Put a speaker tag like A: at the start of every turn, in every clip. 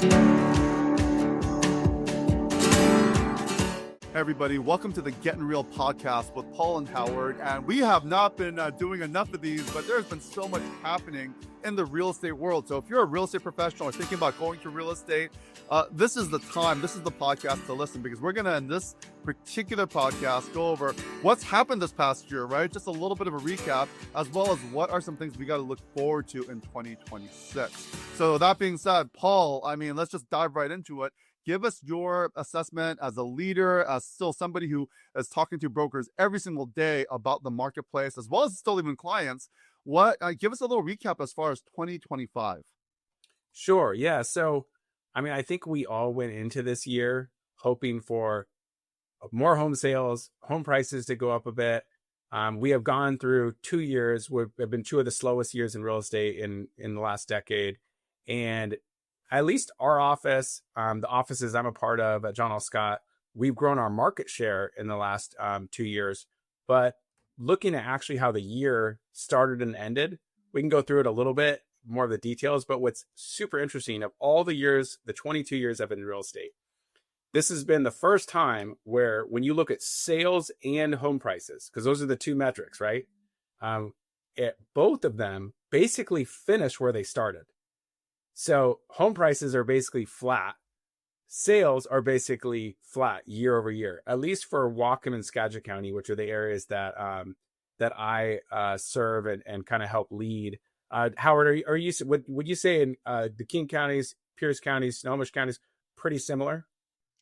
A: Hey everybody, welcome to the Getting Real podcast with Paul and Howard. And we have not been doing enough of these, but there's been so much happening in the real estate world. So if you're a real estate professional or thinking about going to real estate, this is the time, this is the podcast to listen, because we're going to, in this particular podcast, go over what's happened this past year, right? Just a little bit of a recap, as well as what are some things we got to look forward to in 2026. So that being said, Paul, let's just dive right into it. Give us your assessment as a leader, as still somebody who is talking to brokers every single day about the marketplace, as well as still even clients. Give us a little recap as far as 2025.
B: Sure. Yeah. So, I think we all went into this year hoping for more home sales, home prices to go up a bit. We have gone through 2 years, have been two of the slowest years in real estate in the last decade. And at least our office, the offices I'm a part of at John L. Scott, we've grown our market share in the last 2 years. But looking at actually how the year started and ended, we can go through it a little bit, more of the details. But what's super interesting, of all the years, the 22 years I've been in real estate, this has been the first time where when you look at sales and home prices, because those are the two metrics, right? Both of them basically finish where they started. So home prices are basically flat. Sales are basically flat year over year, at least for Whatcom and Skagit County, which are the areas that I serve and kind of help lead. Howard, would you say in the King counties, Pierce counties, Snohomish counties, pretty similar?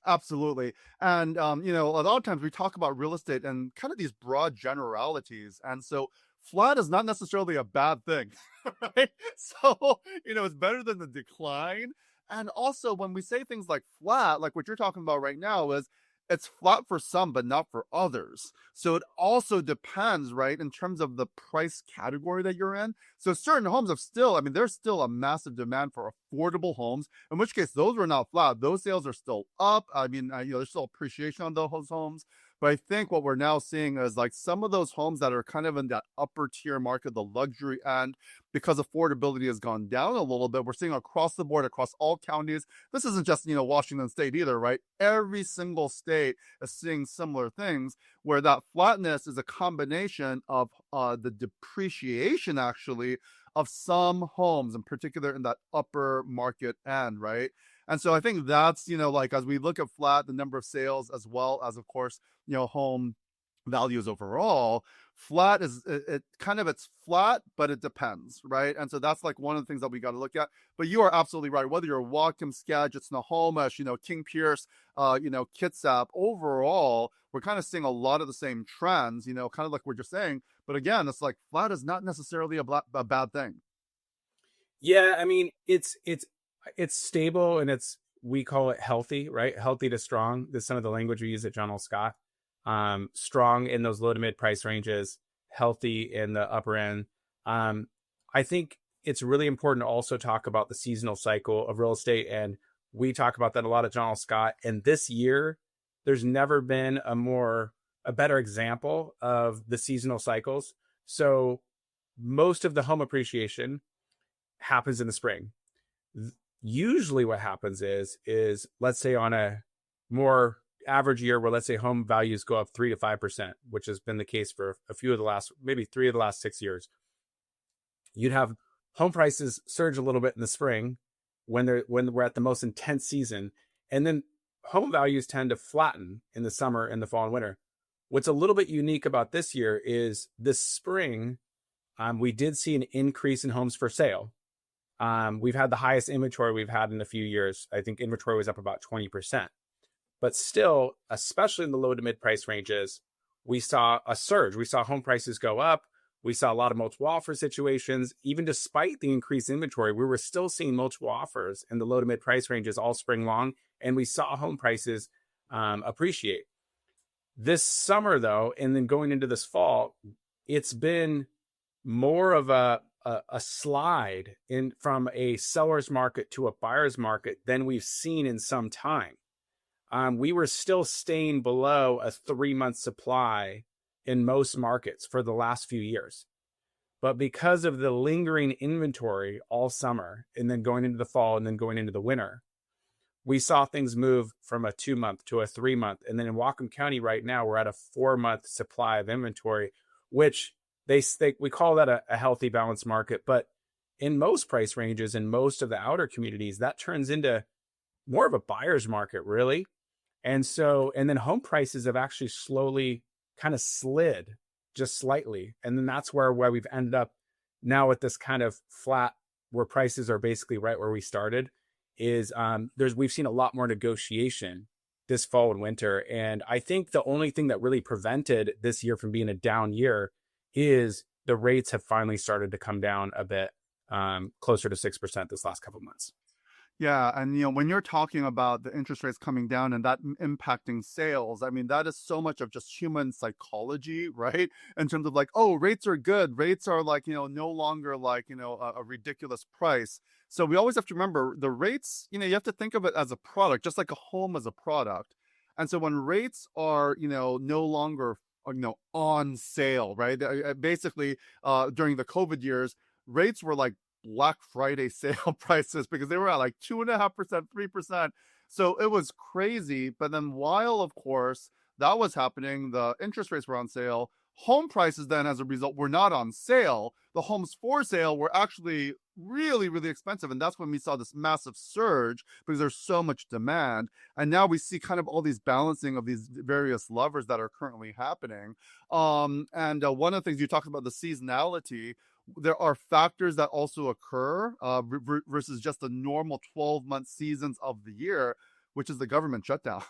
A: Absolutely. And, a lot of times we talk about real estate and kind of these broad generalities. And so flat is not necessarily a bad thing, right? So, it's better than the decline. And also when we say things like flat, like what you're talking about right now, is it's flat for some, but not for others. So it also depends, right, in terms of the price category that you're in. So certain homes have still, there's still a massive demand for affordable homes, in which case those were not flat. Those sales are still up. There's still appreciation on those homes. But I think what we're now seeing is like some of those homes that are kind of in that upper tier market, the luxury end, because affordability has gone down a little bit. We're seeing across the board, across all counties. This isn't just, Washington State either, right? Every single state is seeing similar things, where that flatness is a combination of the depreciation, actually, of some homes, in particular in that upper market end, right? And so I think that's, as we look at flat, the number of sales, as well as, of course, home values overall, flat is it's flat, but it depends, right? And so that's like one of the things that we got to look at. But you are absolutely right. Whether you're Whatcom, Skagit, Snohomish, King Pierce, Kitsap, overall, we're kind of seeing a lot of the same trends, kind of like what you're saying. But again, it's like flat is not necessarily a bad thing.
B: Yeah, it's stable, and we call it healthy, right? Healthy to strong. That's some of the language we use at John L. Scott. Strong in those low to mid price ranges, healthy in the upper end. I think it's really important to also talk about the seasonal cycle of real estate. And we talk about that a lot at John L. Scott. And this year, there's never been a better example of the seasonal cycles. So most of the home appreciation happens in the spring. Usually what happens is let's say on a more average year where, let's say, home values go up 3 to 5%, which has been the case for maybe 3 of the last 6 years. You'd have home prices surge a little bit in the spring when we're at the most intense season, and then home values tend to flatten in the summer and the fall and winter. What's a little bit unique about this year is this spring, we did see an increase in homes for sale. We've had the highest inventory we've had in a few years. I think inventory was up about 20%. But still, especially in the low to mid price ranges, we saw a surge. We saw home prices go up. We saw a lot of multiple offer situations. Even despite the increased inventory, we were still seeing multiple offers in the low to mid price ranges all spring long. And we saw home prices appreciate. This summer, though, and then going into this fall, it's been more of a slide in from a seller's market to a buyer's market than we've seen in some time. We were still staying below a 3-month supply in most markets for the last few years. But because of the lingering inventory all summer and then going into the fall and then going into the winter, we saw things move from a 2 month to a 3 month. And then in Whatcom County right now, we're at a 4 month supply of inventory, which we call that a healthy balanced market. But in most price ranges, in most of the outer communities, that turns into more of a buyer's market, really. And then home prices have actually slowly kind of slid just slightly. And then that's where we've ended up now with this kind of flat where prices are basically right where we started is we've seen a lot more negotiation this fall and winter. And I think the only thing that really prevented this year from being a down year is the rates have finally started to come down a bit, closer to 6% this last couple of months.
A: Yeah, and when you're talking about the interest rates coming down and that impacting sales, I mean that is so much of just human psychology, right? In terms of like, oh, rates are good, rates are like no longer like a ridiculous price. So we always have to remember the rates. You have to think of it as a product, just like a home as a product. And so when rates are no longer on sale, right? Basically, during the COVID years, rates were like Black Friday sale prices because they were at like 2.5%, 3%. So it was crazy. But then while of course that was happening, the interest rates were on sale. Home prices then as a result were not on sale. The homes for sale were actually really, really expensive. And that's when we saw this massive surge because there's so much demand. And now we see kind of all these balancing of these various levers that are currently happening. And one of the things you talked about, the seasonality, there are factors that also occur versus just the normal 12-month seasons of the year, which is the government shutdown.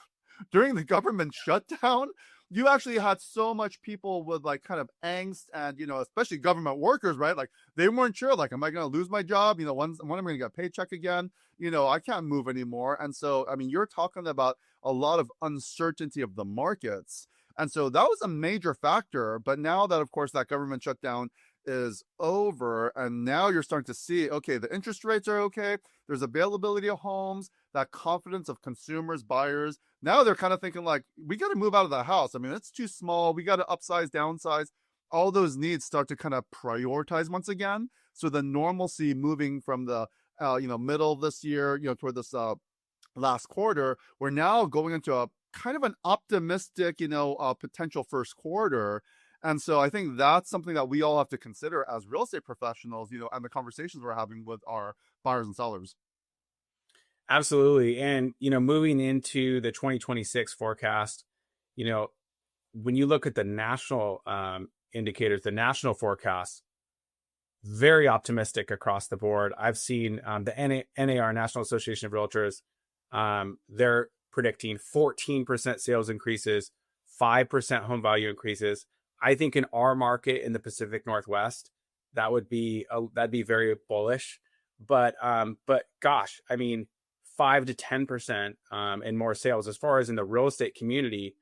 A: During the government shutdown, you actually had so much people with like kind of angst and, especially government workers, right? Like they weren't sure, like, am I going to lose my job? When am I going to get a paycheck again? I can't move anymore. And so, I mean, you're talking about a lot of uncertainty of the markets. And so that was a major factor. But now that, of course, that government shutdown is over and now you're starting to see, okay, the interest rates are okay, there's availability of homes, that confidence of consumers, buyers, now they're kind of thinking like, we got to move out of the house. I mean, it's too small, we got to upsize, downsize. All those needs start to kind of prioritize once again. So the normalcy moving from the middle of this year toward this last quarter, we're now going into a kind of an optimistic potential first quarter. And so I think that's something that we all have to consider as real estate professionals, and the conversations we're having with our buyers and sellers.
B: Absolutely. And, moving into the 2026 forecast, you know, when you look at the national indicators, the national forecast, very optimistic across the board. I've seen the NAR, National Association of Realtors, they're predicting 14% sales increases, 5% home value increases. I think in our market in the Pacific Northwest, that'd be very bullish. But gosh, I mean, 5 to 10% and more sales. As far as in the real estate community,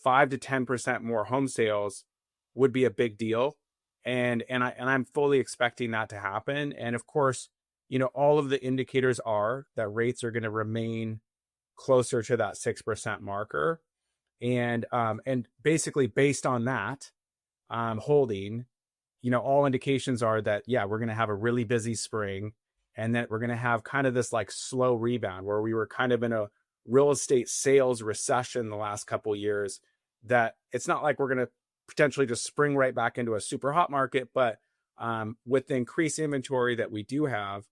B: 5 to 10% more home sales would be a big deal, and I'm fully expecting that to happen. And of course, all of the indicators are that rates are going to remain closer to that 6% marker, and basically based on that holding, all indications are that we're going to have a really busy spring, and that we're going to have kind of this like slow rebound where we were kind of in a real estate sales recession the last couple of years. That it's not like we're going to potentially just spring right back into a super hot market, but with the increased inventory that we do have,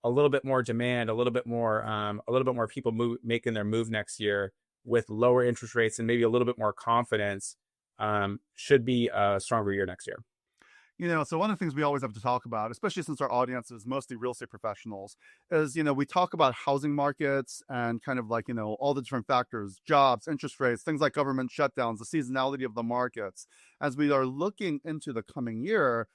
B: a little bit more demand, a little bit more people making their move next year with lower interest rates and maybe a little bit more confidence, should be a stronger year next year.
A: So one of the things we always have to talk about, especially since our audience is mostly real estate professionals, is, we talk about housing markets and kind of like, all the different factors, jobs, interest rates, things like government shutdowns, the seasonality of the markets. As we are looking into the coming year,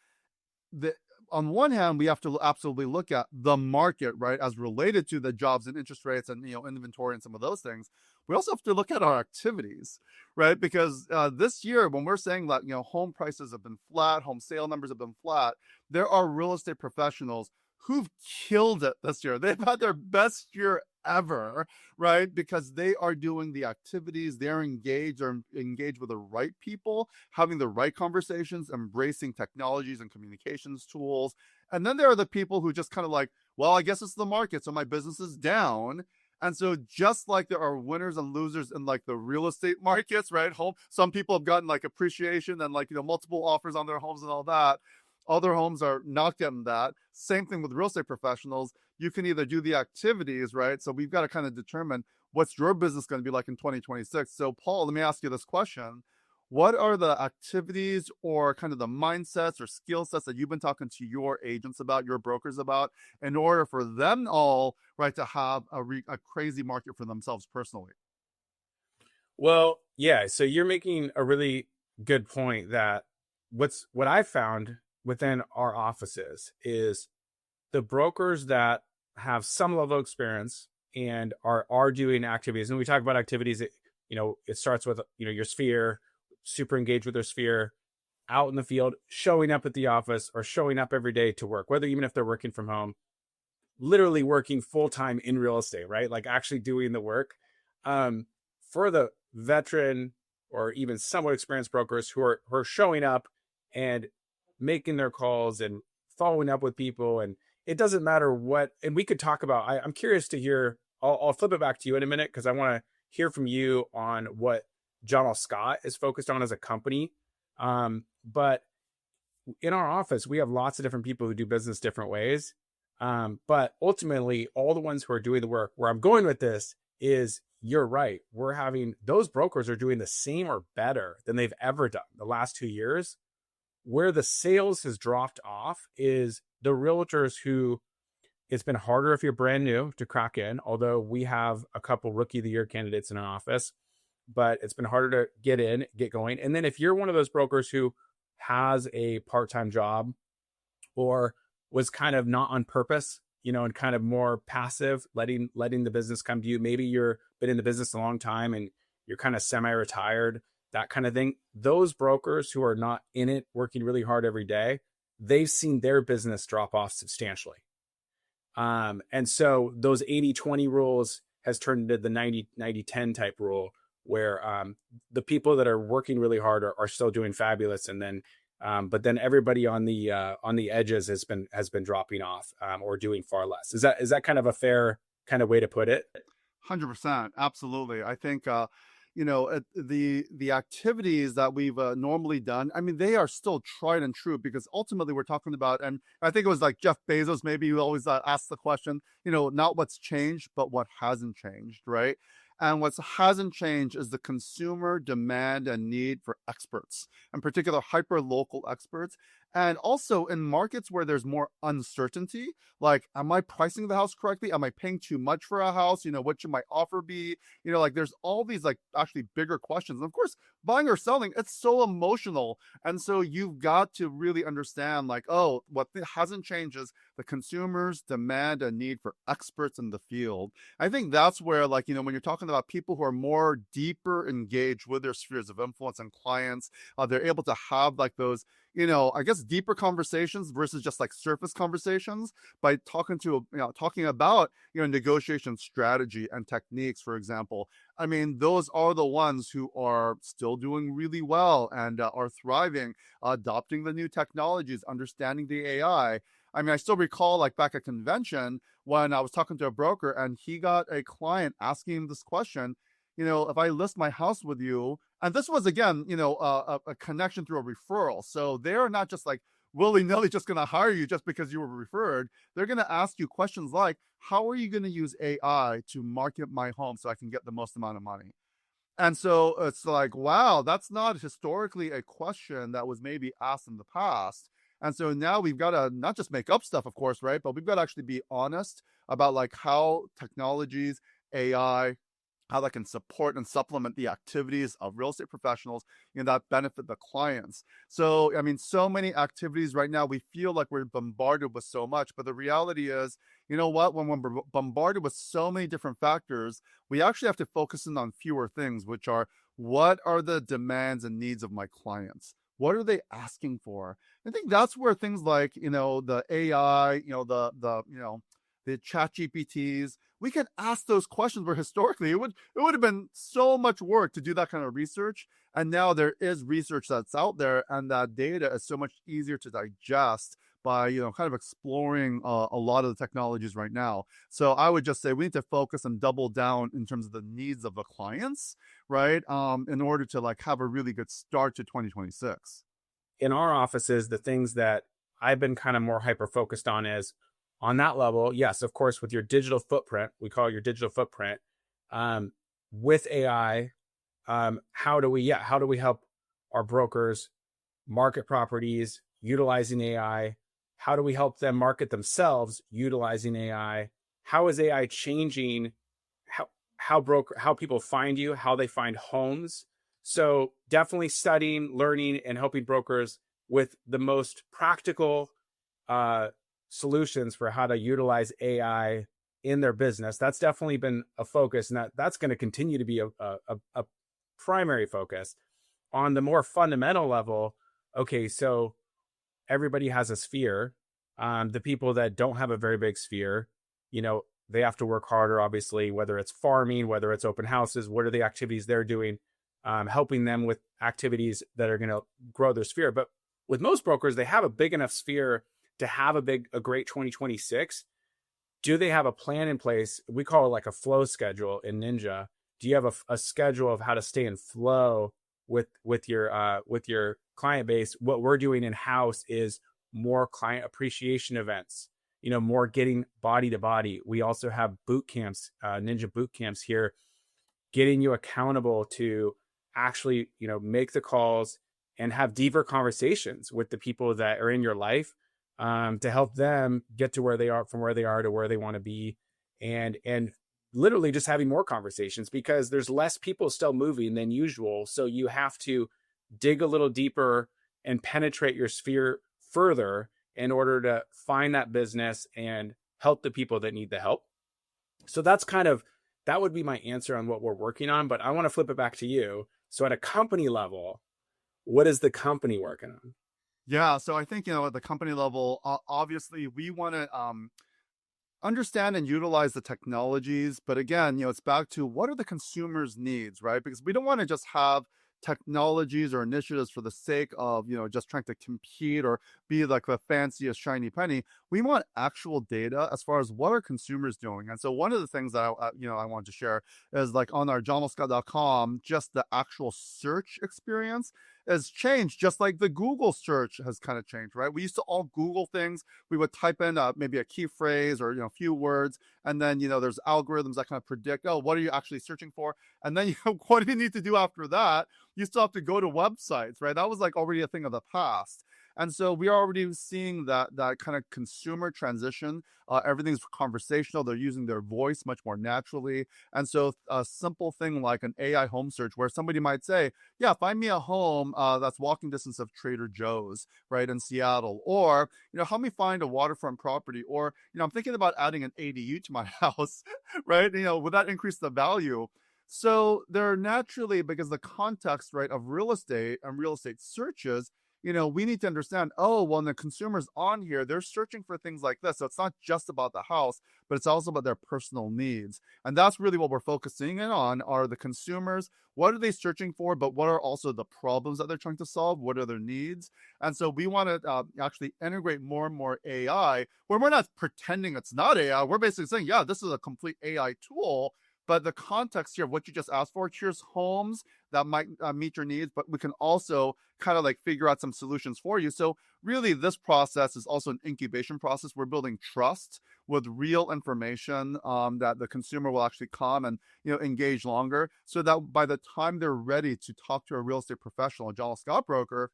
A: on one hand, we have to absolutely look at the market, right, as related to the jobs and interest rates and, inventory and some of those things. We also have to look at our activities, right? Because this year, when we're saying that, home prices have been flat, home sale numbers have been flat, there are real estate professionals who've killed it this year. They've had their best year ever, right? Because they are doing the activities, they're engaged with the right people, having the right conversations, embracing technologies and communications tools. And then there are the people who just kind of like, well, I guess it's the market, so my business is down. And so just like there are winners and losers in like the real estate markets, right? Some people have gotten like appreciation and like, multiple offers on their homes and all that. Other homes are not getting that. Same thing with real estate professionals. You can either do the activities, right? So we've got to kind of determine what's your business going to be like in 2026. So Paul, let me ask you this question. What are the activities or kind of the mindsets or skill sets that you've been talking to your agents about, your brokers about, in order for them all, right, to have a crazy market for themselves personally?
B: Well, yeah. So you're making a really good point that what I found within our offices is the brokers that have some level of experience and are doing activities. And we talk about activities, it starts with your sphere, super engaged with their sphere, out in the field, showing up at the office or showing up every day to work, whether even if they're working from home, literally working full time in real estate, right? Like actually doing the work. For the veteran or even somewhat experienced brokers who are showing up and making their calls and following up with people, and it doesn't matter what. And we could talk about. I'm curious to hear. I'll flip it back to you in a minute because I want to hear from you on what John L. Scott is focused on as a company. But in our office, we have lots of different people who do business different ways. But ultimately, all the ones who are doing the work, where I'm going with this is you're right. We're having those brokers are doing the same or better than they've ever done the last 2 years. Where the sales has dropped off is the realtors who it's been harder if you're brand new to crack in, although we have a couple rookie of the year candidates in our office, but it's been harder to get in, get going. And then if you're one of those brokers who has a part-time job or was kind of not on purpose, and kind of more passive, letting the business come to you. Maybe you're been in the business a long time and you're kind of semi-retired, that kind of thing. Those brokers who are not in it, working really hard every day, they've seen their business drop off substantially. And so those 80-20 rules has turned into the 90-10 type rule where the people that are working really hard are still doing fabulous. And then but then everybody on the edges has been dropping off or doing far less. Is that kind of a fair kind of way to put it?
A: 100%, absolutely. I think the activities that we've normally done, I mean, they are still tried and true, because ultimately we're talking about, and I think it was like Jeff Bezos maybe who always asks the question, not what's changed but what hasn't changed, right? And what hasn't changed is the consumer demand and need for experts, in particular hyper local experts. And also in markets where there's more uncertainty, like, am I pricing the house correctly? Am I paying too much for a house? What should my offer be? Like, there's all these like actually bigger questions. And of course, buying or selling, it's so emotional. And so you've got to really understand, like, oh, what hasn't changed is the consumers demand and need for experts in the field. I think that's where, like, when you're talking about people who are more deeper engaged with their spheres of influence and clients, they're able to have like those, I guess, deeper conversations versus just like surface conversations by talking about, negotiation strategy and techniques, for example. I mean, those are the ones who are still doing really well and are thriving, adopting the new technologies, understanding the AI. I mean, I still recall like back at convention when I was talking to a broker and he got a client asking him this question, if I list my house with you, and this was again, a connection through a referral. So they're not just like willy-nilly just going to hire you just because you were referred. They're going to ask you questions like, how are you going to use AI to market my home so I can get the most amount of money? And so it's like, wow, that's not historically a question that was maybe asked in the past. And so now we've got to not just make up stuff, of course, right? But we've got to actually be honest about like how technologies, AI, how that can support and supplement the activities of real estate professionals, that benefit the clients. So, I mean, so many activities right now, we feel like we're bombarded with so much, but the reality is, what, when we're bombarded with so many different factors, we actually have to focus in on fewer things, which are, what are the demands and needs of my clients? What are they asking for? I think that's where things like, the AI, the chat GPTs, we can ask those questions where historically it would have been so much work to do that kind of research. And now there is research that's out there, and that data is so much easier to digest by, kind of exploring a lot of the technologies right now. So I would just say we need to focus and double down in terms of the needs of the clients, right? In order to like have a really good start to 2026.
B: In our offices, the things that I've been kind of more hyper focused on is on that level. Yes, of course, with your digital footprint, we call it your digital footprint. Um, with AI, how do we help our brokers market properties utilizing AI? How do we help them market themselves utilizing AI? How is AI changing how how people find you, how they find homes? So definitely studying, learning, and helping brokers with the most practical uh, solutions for how to utilize AI in their business. That's definitely been a focus, and that's going to continue to be a primary focus. On the more fundamental level, okay, so everybody has a sphere. The people that don't have a very big sphere, they have to work harder, obviously, whether it's farming, whether it's open houses, what are the activities they're doing, helping them with activities that are going to grow their sphere. But with most brokers, they have a big enough sphere to have a great 2026. Do they have a plan in place? We call it like a flow schedule in Ninja. Do you have a schedule of how to stay in flow with your client base? What we're doing in house is more client appreciation events, more getting body to body. We also have boot camps, Ninja boot camps here, getting you accountable to actually, make the calls and have deeper conversations with the people that are in your life, to help them get to where they are, from where they are to where they want to be, and literally just having more conversations, because there's less people still moving than usual. So you have to dig a little deeper and penetrate your sphere further in order to find that business and help the people that need the help. So that would be my answer on what we're working on. But I want to flip it back to you. So at a company level, what is the company working on?
A: Yeah, so I think, at the company level, obviously we want to understand and utilize the technologies. But again, it's back to what are the consumers' needs, right? Because we don't want to just have technologies or initiatives for the sake of, just trying to compete or be like the fanciest shiny penny. We want actual data as far as what are consumers doing. And so one of the things that I want to share is like on our johnscott.com, just the actual search experience has changed, just like the Google search has kind of changed, right? We used to all Google things. We would type in maybe a key phrase or a few words, and then there's algorithms that kind of predict, oh, what are you actually searching for? And then what do you need to do after that? You still have to go to websites, right? That was like already a thing of the past. And so we are already seeing that kind of consumer transition. Everything's conversational. They're using their voice much more naturally. And so a simple thing like an AI home search, where somebody might say, yeah, find me a home that's walking distance of Trader Joe's, right, in Seattle. Or, help me find a waterfront property. Or, I'm thinking about adding an ADU to my house, right? Would that increase the value? So they're naturally, because the context, right, of real estate and real estate searches, we need to understand, oh, well, when the consumer's on here, they're searching for things like this. So it's not just about the house, but it's also about their personal needs. And that's really what we're focusing in on, are the consumers. What are they searching for? But what are also the problems that they're trying to solve? What are their needs? And so we want to actually integrate more and more AI, where we're not pretending it's not AI. We're basically saying, yeah, this is a complete AI tool. But the context here of what you just asked for, here's homes that might meet your needs, but we can also kind of like figure out some solutions for you. So really, this process is also an incubation process. We're building trust with real information, that the consumer will actually come and engage longer, so that by the time they're ready to talk to a real estate professional, a John Scott broker,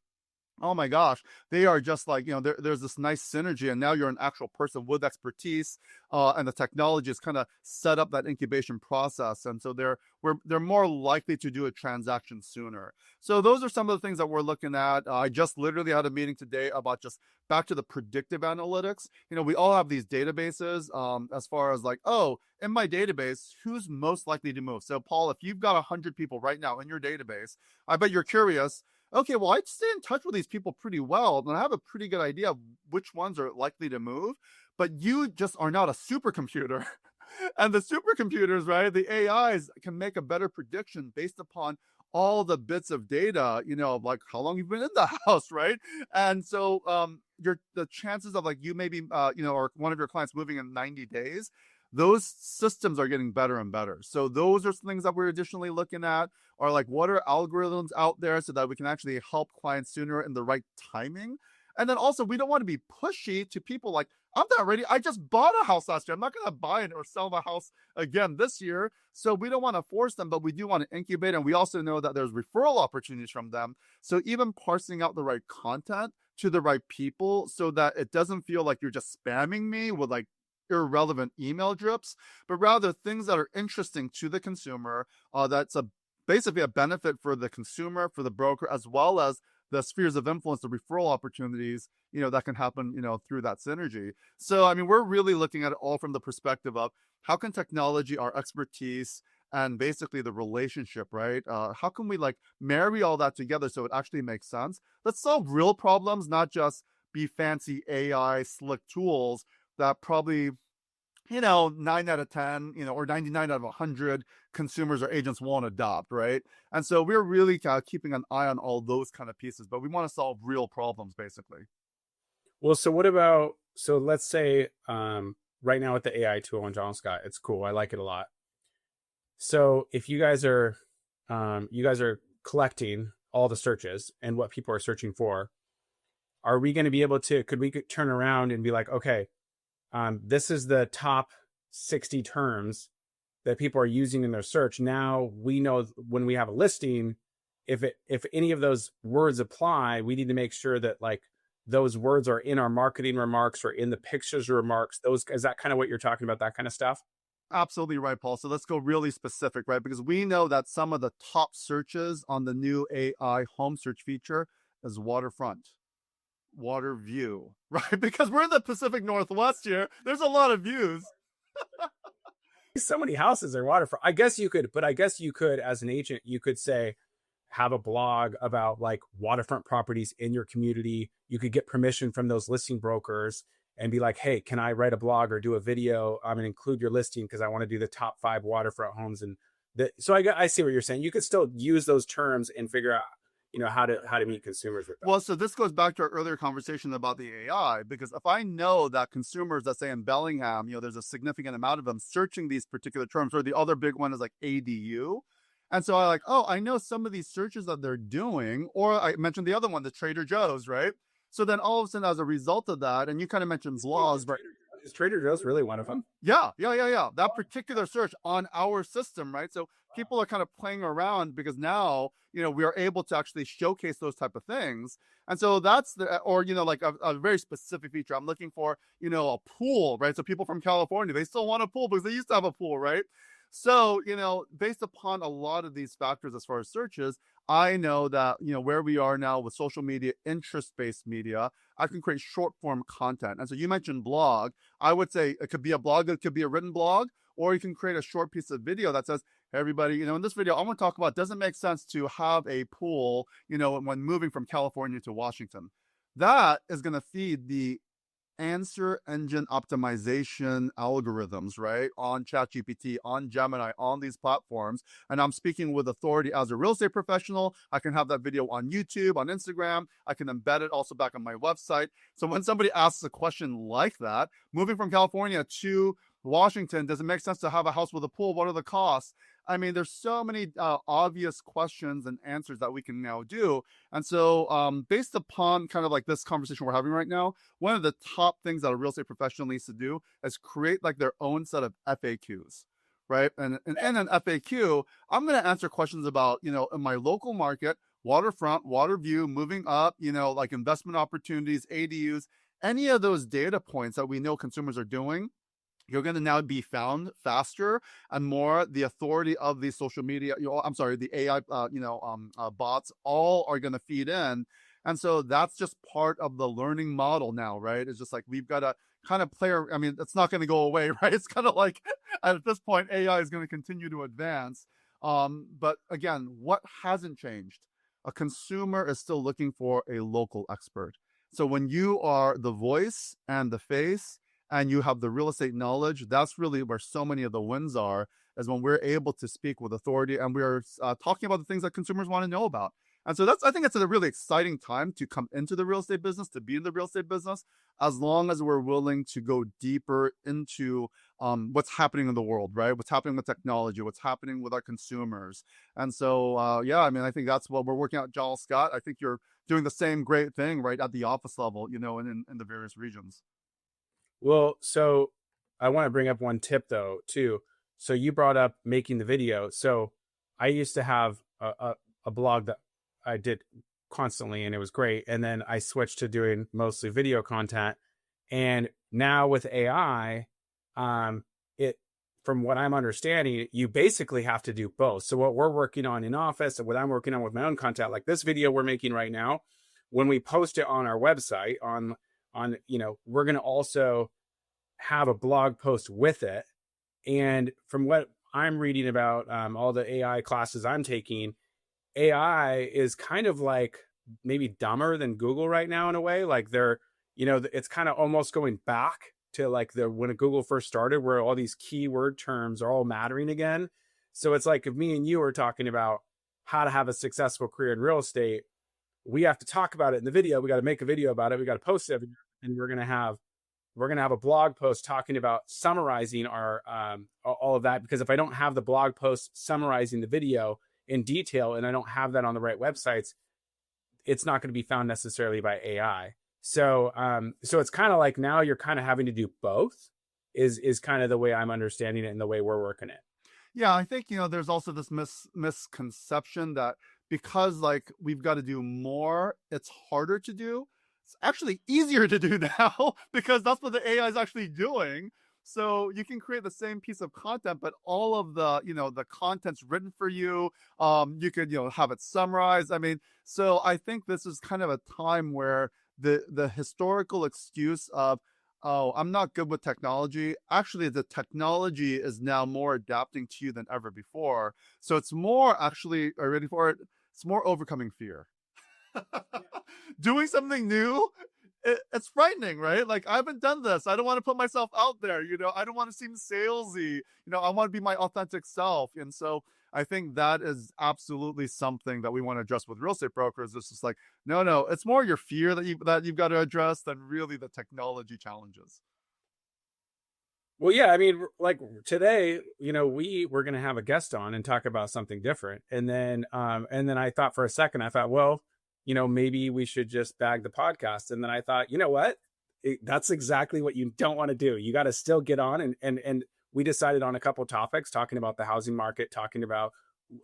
A: oh my gosh, they are just like, there's this nice synergy, and now you're an actual person with expertise, and the technology is kind of set up that incubation process, and so they're more likely to do a transaction sooner. So those are some of the things that we're looking at. I just literally had a meeting today about just back to the predictive analytics. We all have these databases, as far as like, oh, in my database, who's most likely to move? So Paul, if you've got 100 people right now in your database, I bet you're curious, okay, well, I stay in touch with these people pretty well, and I have a pretty good idea of which ones are likely to move, but you just are not a supercomputer. And the supercomputers, right, the AIs can make a better prediction based upon all the bits of data, like how long you've been in the house, right? And so the chances of like you maybe or one of your clients moving in 90 days, those systems are getting better and better. So those are things that we're additionally looking at, are like what are algorithms out there so that we can actually help clients sooner in the right timing. And then also we don't want to be pushy to people like, I'm not ready. I just bought a house last year. I'm not going to buy it or sell the house again this year. So we don't want to force them, but we do want to incubate. And we also know that there's referral opportunities from them. So even parsing out the right content to the right people so that it doesn't feel like you're just spamming me with like irrelevant email drips, but rather things that are interesting to the consumer, that's basically a benefit for the consumer, for the broker, as well as the spheres of influence, the referral opportunities, that can happen, through that synergy. So, I mean, we're really looking at it all from the perspective of how can technology, our expertise, and basically the relationship, right? How can we like marry all that together so it actually makes sense? Let's solve real problems, not just be fancy AI slick tools that probably 9 out of 10, or 99 out of 100 consumers or agents won't adopt, right? And so we're really keeping an eye on all those kind of pieces, but we want to solve real problems, basically.
B: Well, so what about, so let's say right now with the AI tool on John Scott, it's cool. I like it a lot. So if you guys are collecting all the searches and what people are searching for, are we going to be able to, could we turn around and be like, okay, this is the top 60 terms that people are using in their search. Now we know when we have a listing, if any of those words apply, we need to make sure that like those words are in our marketing remarks or in the pictures remarks. Is that kind of what you're talking about? That kind of stuff?
A: Absolutely right, Paul. So let's go really specific, right? Because we know that some of the top searches on the new AI home search feature is waterfront, water view, right? Because we're in the Pacific Northwest here. There's a lot of views.
B: So many houses are waterfront. I guess you could, as an agent, you could say, have a blog about like waterfront properties in your community. You could get permission from those listing brokers and be like, hey, can I write a blog or do a video? I'm going to include your listing because I want to do the top 5 waterfront homes. And so I see what you're saying. You could still use those terms and figure out, how to meet consumers with them.
A: Well, so this goes back to our earlier conversation about the AI, because if I know that consumers, let's say in Bellingham, there's a significant amount of them searching these particular terms, or the other big one is like ADU. And so I like, oh, I know some of these searches that they're doing, or I mentioned the other one, the Trader Joe's, right? So then all of a sudden, as a result of that, and you kind of mentioned blogs, but
B: is Trader Joe's really one of them?
A: Yeah. That particular search on our system, right? So people are kind of playing around because now, we are able to actually showcase those type of things. And so that's like a very specific feature. I'm looking for, a pool, right? So people from California, they still want a pool because they used to have a pool, right? So, based upon a lot of these factors as far as searches, I know that, where we are now with social media, interest-based media, I can create short form content. And so you mentioned blog. I would say it could be a blog, it could be a written blog, or you can create a short piece of video that says, hey, everybody, in this video, I want to talk about, does it make sense to have a pool, when moving from California to Washington? That is going to feed the answer engine optimization algorithms, right? On ChatGPT, on Gemini, on these platforms. And I'm speaking with authority as a real estate professional. I can have that video on YouTube, on Instagram. I can embed it also back on my website. So when somebody asks a question like that, moving from California to Washington, does it make sense to have a house with a pool? What are the costs? I mean, there's so many obvious questions and answers that we can now do. And so based upon kind of like this conversation we're having right now, one of the top things that a real estate professional needs to do is create like their own set of FAQs, right? And in an FAQ, I'm going to answer questions about, in my local market, waterfront, water view, moving up, like investment opportunities, ADUs, any of those data points that we know consumers are doing. You're going to now be found faster and more. The authority of the social media, the AI, bots, all are going to feed in. And so that's just part of the learning model now, right? It's just like, we've got to kind of play. I mean, it's not going to go away, right? It's kind of like at this point, AI is going to continue to advance. But again, what hasn't changed? A consumer is still looking for a local expert. So when you are the voice and the face, and you have the real estate knowledge, that's really where so many of the wins are, is when we're able to speak with authority and we're talking about the things that consumers want to know about. And so I think it's a really exciting time to come into the real estate business, to be in the real estate business, as long as we're willing to go deeper into what's happening in the world, right? What's happening with technology, what's happening with our consumers. And so, yeah, I mean, I think that's what we're working out, John Scott. I think you're doing the same great thing, right, at the office level, in the various regions.
B: Well, so I want to bring up one tip though too. So you brought up making the video. So I used to have a blog that I did constantly, and it was great. And then I switched to doing mostly video content. And now with AI, it from what I'm understanding, you basically have to do both. So what we're working on in office and what I'm working on with my own content, like this video we're making right now, when we post it on our website, we're going to also have a blog post with it. And from what I'm reading about, all the AI classes I'm taking, AI is kind of like maybe dumber than Google right now in a way. Like it's kind of almost going back to like when Google first started, where all these keyword terms are all mattering again. So it's like if me and you are talking about how to have a successful career in real estate, we have to talk about it in the video. We got to make a video about it. We got to post it, and we're gonna have a blog post talking about summarizing our all of that. Because if I don't have the blog post summarizing the video in detail, and I don't have that on the right websites, it's not going to be found necessarily by AI. So it's kind of like now you're kind of having to do both. Is kind of the way I'm understanding it and the way we're working it.
A: Yeah, I think there's also this misconception that because like we've got to do more, it's harder to do. It's actually easier to do now because that's what the AI is actually doing. So you can create the same piece of content, but all of the content's written for you. You could have it summarized. I mean, so I think this is kind of a time where the historical excuse of, oh, I'm not good with technology. Actually, the technology is now more adapting to you than ever before. So it's more actually, are you ready for it? It's more overcoming fear. Doing something new, it's frightening, right? Like, I haven't done this. I don't want to put myself out there. I don't want to seem salesy. I want to be my authentic self. And so I think that is absolutely something that we want to address with real estate brokers. It's just like, no, it's more your fear that you've got to address than really the technology challenges.
B: Well, yeah, I mean, like today, we're going to have a guest on and talk about something different. And then I thought for a second, well, maybe we should just bag the podcast. And then I thought, you know what? That's exactly what you don't want to do. You got to still get on. And we decided on a couple of topics, talking about the housing market, talking about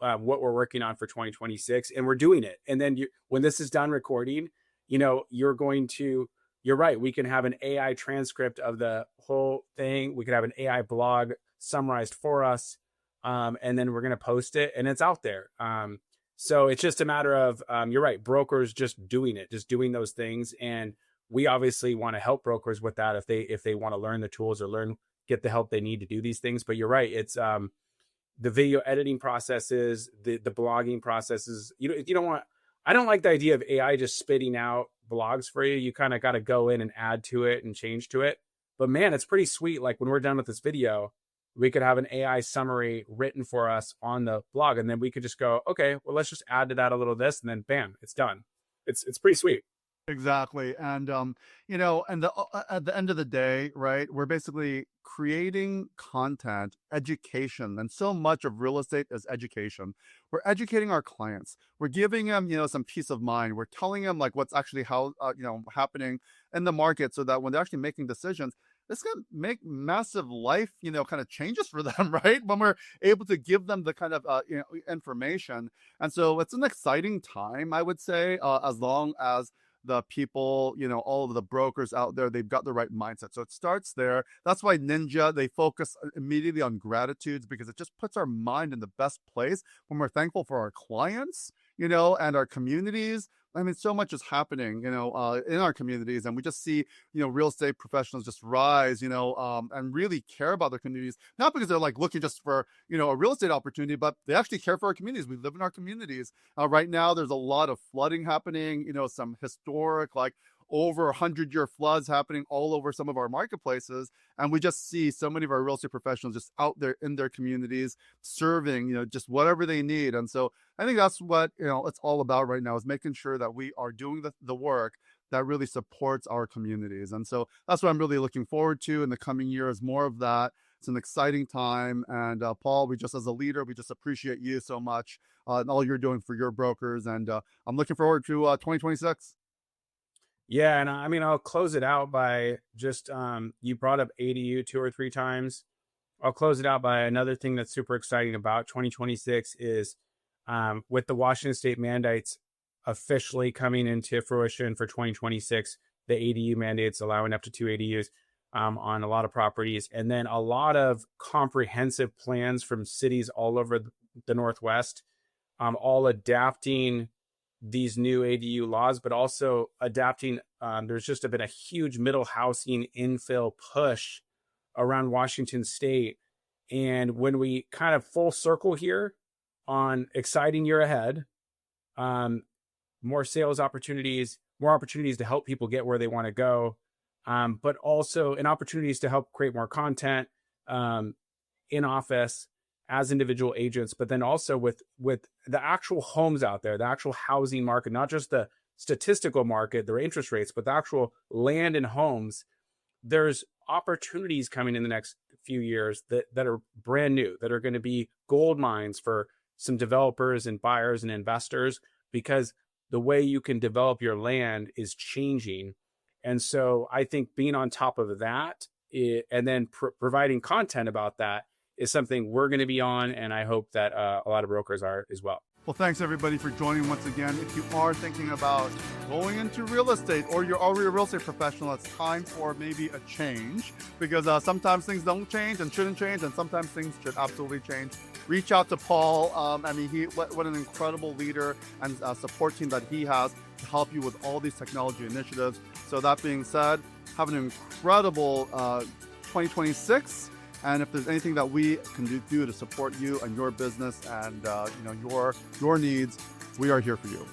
B: what we're working on for 2026, and we're doing it. And then when this is done recording, you're right. We can have an AI transcript of the whole thing. We could have an AI blog summarized for us. And then we're going to post it, and it's out there. So it's just a matter of, you're right, brokers just doing it, just doing those things. And we obviously want to help brokers with that if they want to learn the tools or get the help they need to do these things. But you're right. It's the video editing processes, the blogging processes. I don't like the idea of AI just spitting out blogs for you. You kind of got to go in and add to it and change to it. But man, it's pretty sweet. Like when we're done with this video, we could have an AI summary written for us on the blog. And then we could just go, okay, well, let's just add to that a little this, and then bam, it's done. It's pretty sweet.
A: Exactly. And at the end of the day, right, we're basically creating content, education, and so much of real estate is education. We're educating our clients. We're giving them, some peace of mind. We're telling them like what's actually happening in the market, so that when they're actually making decisions, this can make massive life, kind of changes for them, right? When we're able to give them the kind of, information. And so it's an exciting time, I would say, as long as the people, all of the brokers out there, they've got the right mindset. So it starts there. That's why Ninja, they focus immediately on gratitudes, because it just puts our mind in the best place when we're thankful for our clients, and our communities. I mean, so much is happening, in our communities, and we just see, real estate professionals just rise, and really care about their communities, not because they're like looking just for, a real estate opportunity, but they actually care for our communities. We live in our communities. Right now, there's a lot of flooding happening, some historic, like over 100-year floods happening all over some of our marketplaces. And we just see so many of our real estate professionals just out there in their communities serving, just whatever they need. And so I think that's what, it's all about right now, is making sure that we are doing the work that really supports our communities. And so that's what I'm really looking forward to in the coming year, is more of that. It's an exciting time. And Paul, as a leader, we just appreciate you so much, and all you're doing for your brokers. And I'm looking forward to 2026.
B: Yeah, and I mean, I'll close it out by just you brought up ADU 2 or 3 times. I'll close it out by another thing that's super exciting about 2026 is with the Washington state mandates officially coming into fruition for 2026, the ADU mandates allowing up to 2 ADUs on a lot of properties, and then a lot of comprehensive plans from cities all over the Northwest, all adapting these new ADU laws, but also adapting. There's just been a huge middle housing infill push around Washington state. And when we kind of full circle here on exciting year ahead, more sales opportunities, more opportunities to help people get where they want to go, but also in opportunities to help create more content in office as individual agents, but then also with the actual homes out there, the actual housing market, not just the statistical market, their interest rates, but the actual land and homes. There's opportunities coming in the next few years that are brand new, that are going to be gold mines for some developers and buyers and investors, because the way you can develop your land is changing. And so I think being on top of that and then providing content about that is something we're going to be on. And I hope that a lot of brokers are as well.
A: Well, thanks everybody for joining once again. If you are thinking about going into real estate, or you're already a real estate professional, it's time for maybe a change, because sometimes things don't change and shouldn't change, and sometimes things should absolutely change. Reach out to Paul. What an incredible leader and support team that he has to help you with all these technology initiatives. So that being said, have an incredible 2026. And if there's anything that we can do to support you and your business and your needs, we are here for you.